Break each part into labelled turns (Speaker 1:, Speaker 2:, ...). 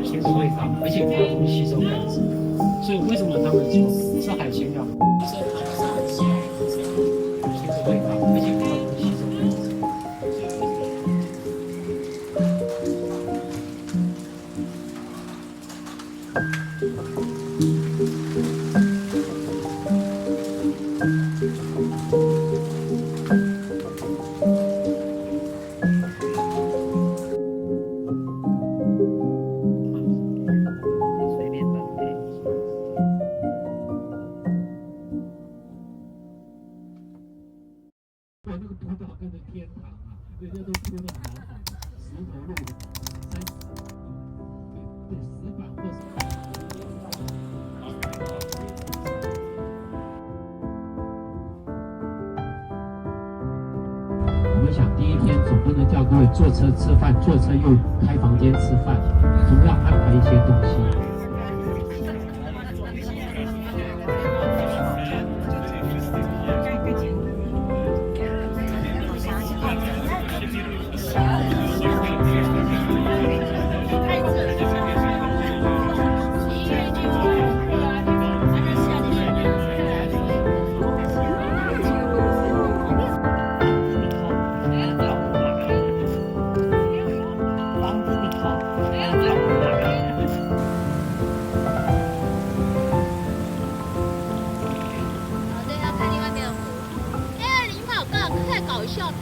Speaker 1: 鲜的味道，而且非常吸收钙質，所以為什麼他們說吃海鮮要鮮的味道，而且非常吸收鈣質。那个督导跟着天堂啊，人家都铺的好好，石头路的对石板或是。我们想第一天总不能叫各位坐車吃飯，坐車又開房間吃飯，總要安排一些東西。
Speaker 2: 搞笑。
Speaker 3: 啊。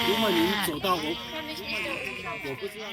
Speaker 3: 如果您走到我不知道。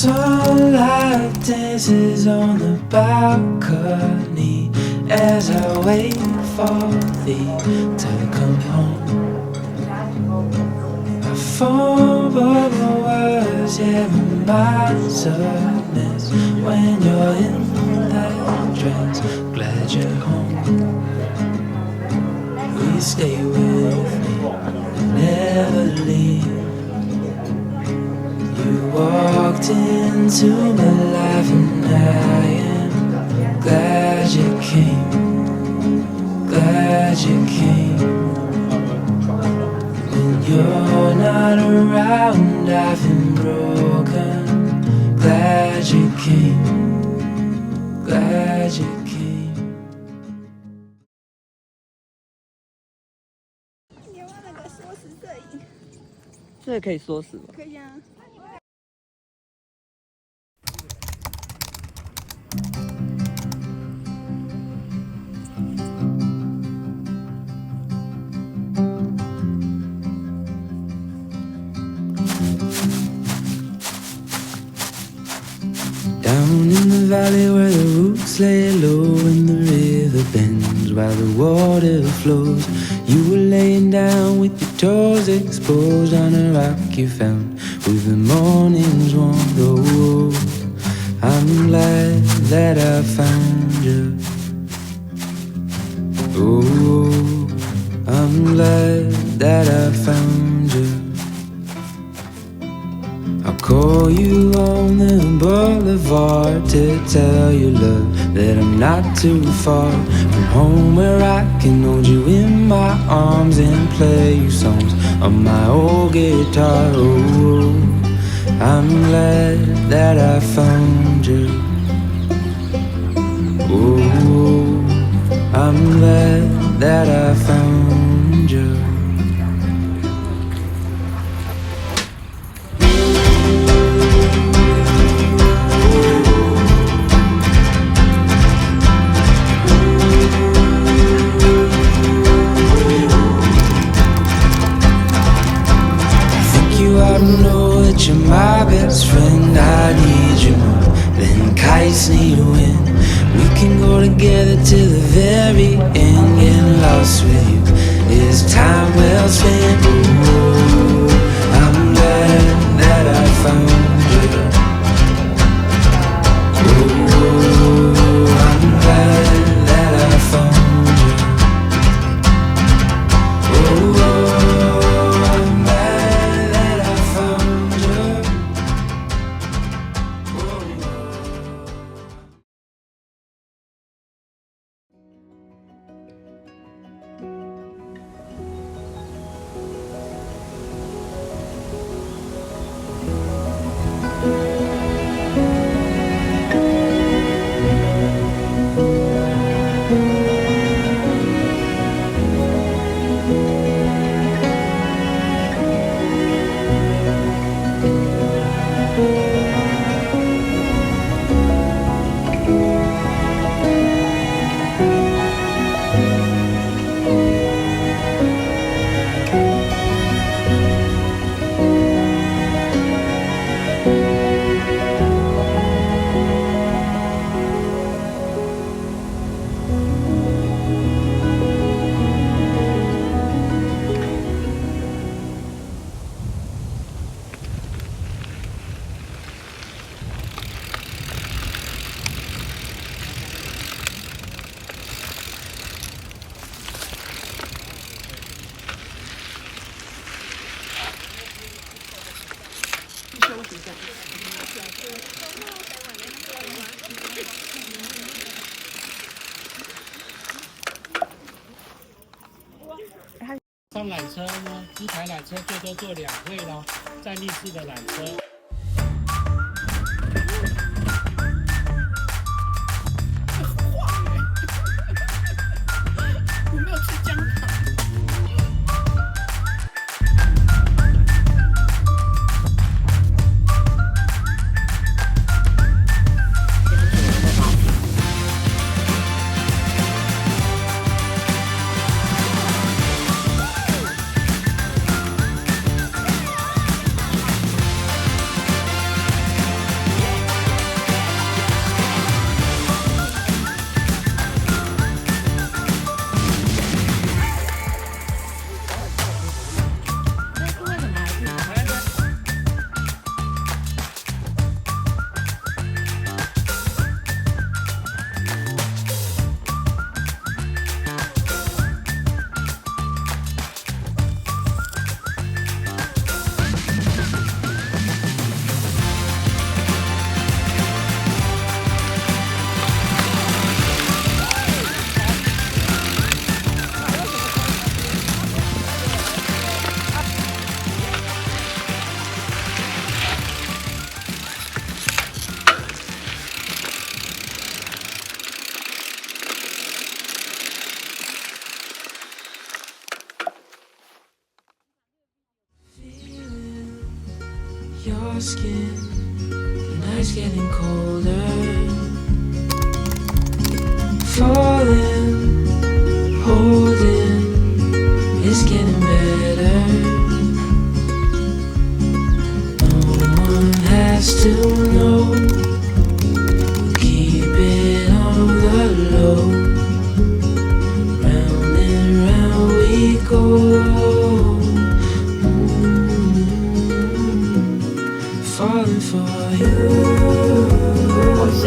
Speaker 4: Sunlight dances on the balcony as I wait for thee to come home. A phone bubble was, yeah, my mind's a mess when you're in that dress. Glad you're home. Please stay with me, never leave. You walked into my life and I am glad you came, glad you came. When you're not around I've been broken, glad you came, glad you came.
Speaker 5: 你要不要那个缩时摄影？
Speaker 6: 这个可以缩时吗？
Speaker 5: 可以啊。
Speaker 4: Down in the valley where the roots lay low and the river bends while the water flows, you were laying down with your toes exposed on a rock you found with the morning's warmth. Oh, I'm glad that I found you. Oh, I'm glad that I found you. I'll call you on the boulevard to tell you, love, that I'm not too far from home, where I can hold you in my arms and play you songs on my old guitar. Oh, I'm glad that I found you. Oh, I'm glad that I found you. I know that you're my best friend. I need you more than kites need wind. We can go together to the very end. Getting lost with you is time well spent. Ooh, I'm glad that I found you. Ooh, I'm glad that I found you. Ooh, I'm glad that I found you. Ooh. 'Cause
Speaker 1: 輛纜車呢，一台纜車最多坐2位咯，站立式的纜車。
Speaker 3: 我没有吃姜糖。
Speaker 4: Your skin, the night's getting colder. Falling, holding, it's getting better. No one has to know. We'll keep it on the low. Round and round we go. Falling for you.
Speaker 6: 好香。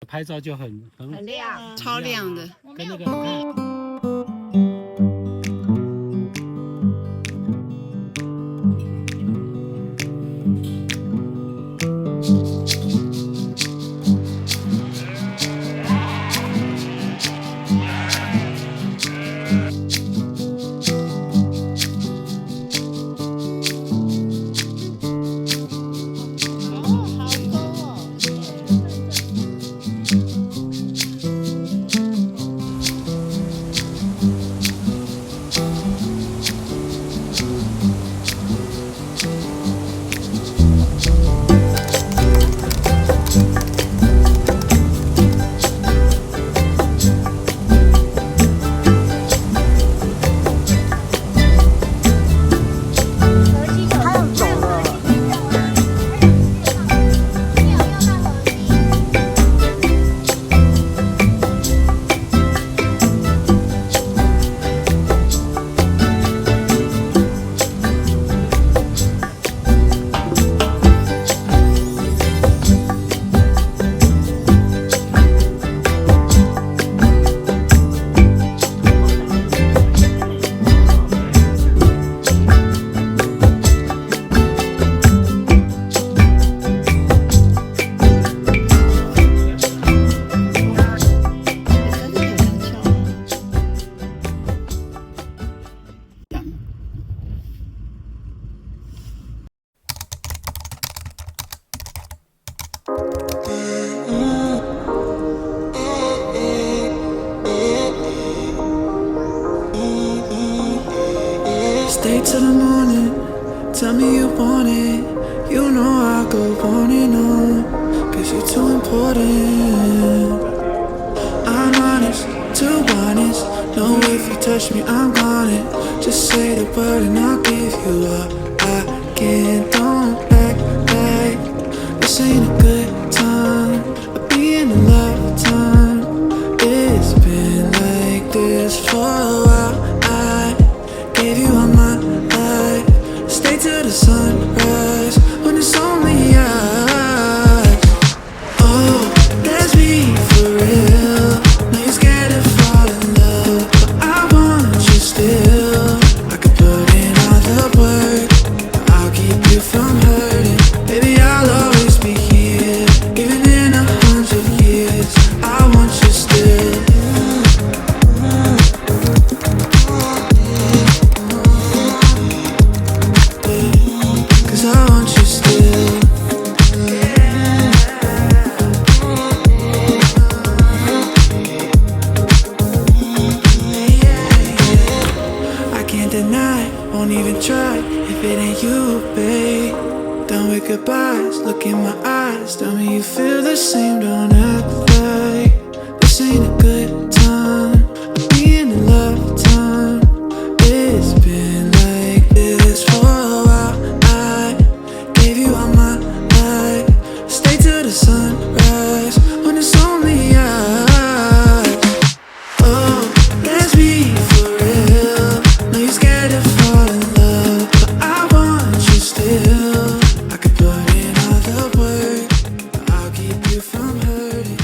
Speaker 1: 拍照就很
Speaker 2: 亮，
Speaker 7: 超亮的。
Speaker 1: 跟那个很看。
Speaker 4: Stay till the morning, tell me you want it. You know I'll go on and on, cause you're too important. I'm honest, too honest. Know if you touch me, I'm on it. Just say the word and I'll give you all I can. Don't act like this ain't a good time. I'll be in a lifetime. It's been like this for a while. I gave you all my life. Stay till the sunrise when it's only us. Oh, let's be for real. Now you're scared to fall in love, but I want you still. I could put in all the work, I'll keep you from hurting. Baby, I'll always be here, even in 100 years. I want you still. Cause I want you still. I can't deny, won't even try if it ain't you, babe. Done with goodbyes, look in my eyes, tell me you feel the same, don't act like this ain't a good time. I'll be in a lifetime. It's been like this for a while. I gave you all my life. Stay till the sunrise when it's only us. Oh, let's be for real. Now you're scared to fall in love, but I want you still. I could put in all the work, I'll keep you from hurting.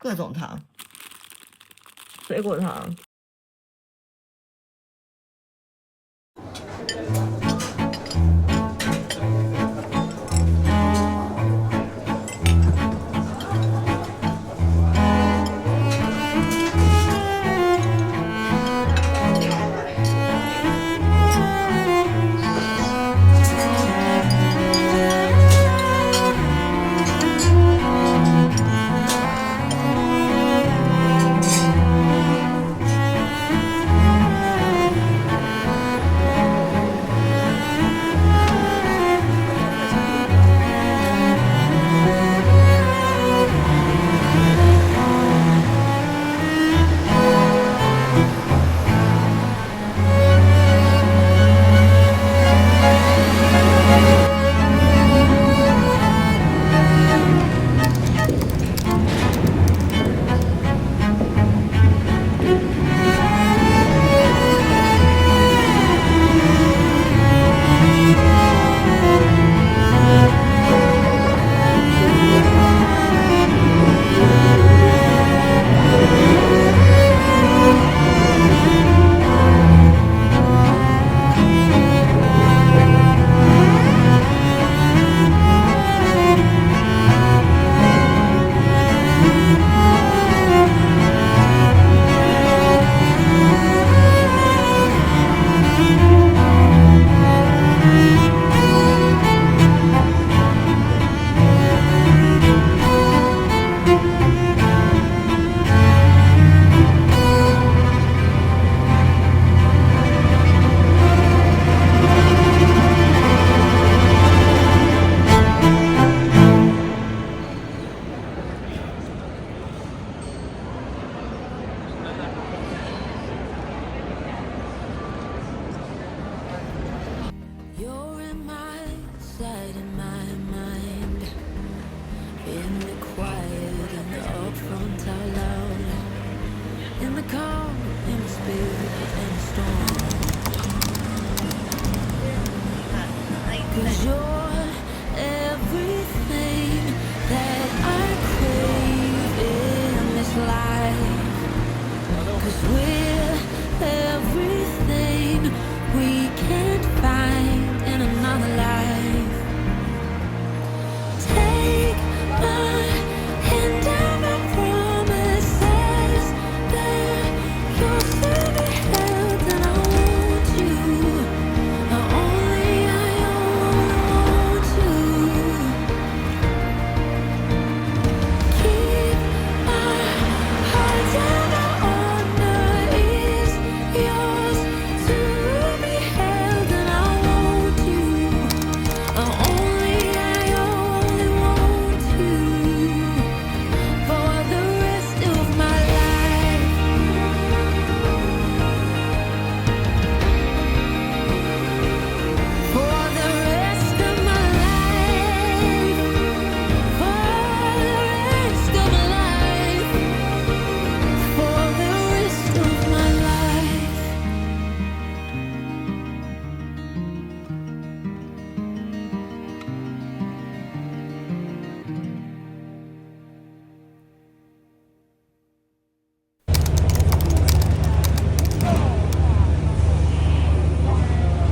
Speaker 7: 各種糖，水果糖。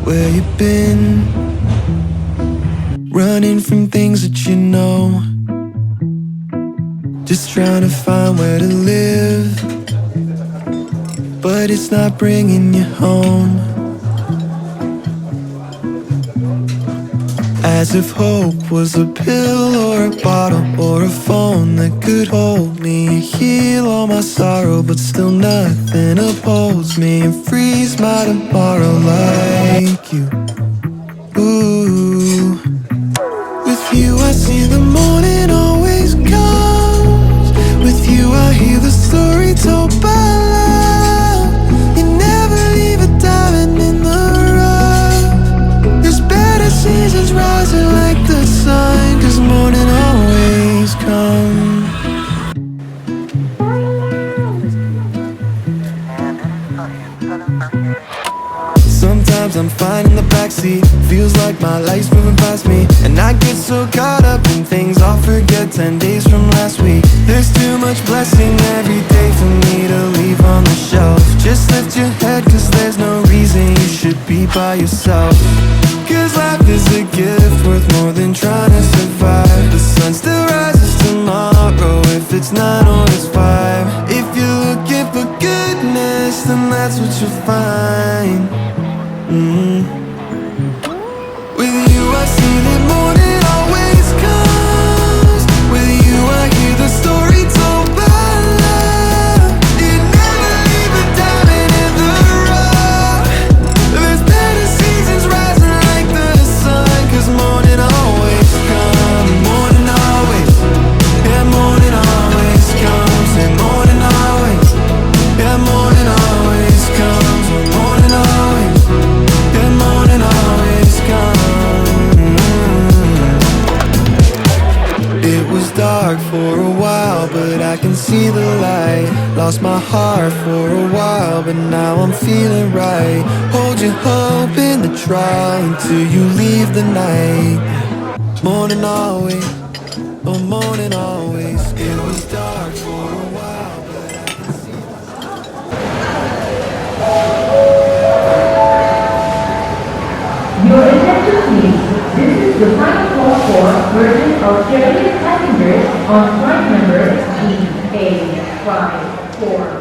Speaker 4: Where you been? Running from things that you know, just trying to find where to live, but it's not bringing you home. As if hope was a pill or a bottle or a phone that could hold me and heal all my sorrow, but still nothing upholds me and frees my tomorrow like you. Ooh. With you I see the morning always comes. With you I hear the story told by love. You never leave a diamond in the rough. There's better seasons rising like the sun, 'cause morning always comes. Sometimes I'm fine in the back backseat. Feels like my life's moving past me, and I get so caught up in things I'll forget 10 days from last week. There's too much blessing every day for me to leave on the shelf. Just lift your head, cause there's no reason you should be by yourself. Cause life is a gift worth more than trying to survive. The sun still rises tomorrow, if it's 9 or it's 5. If you're looking for goodness, then that's what you'll find. With you I see that morning always comes. With you I hear the story told by love. You never leave a diamond in the rough. There's better seasons rising like the sun. Cause morning always comes. Morning always, yeah, morning always comes. And morning always, yeah, morning always comes. Morning always, yeah, morning always comes. It was dark for a while, but I can see the light. Lost my heart for a while, but now I'm feeling right. Hold your hope in the trial until you leave the night. Morning always, oh morning always. It was dark for a while, but I can see
Speaker 8: Your attention please. This is the final call for Virgin Australia passengers on flight number GA54.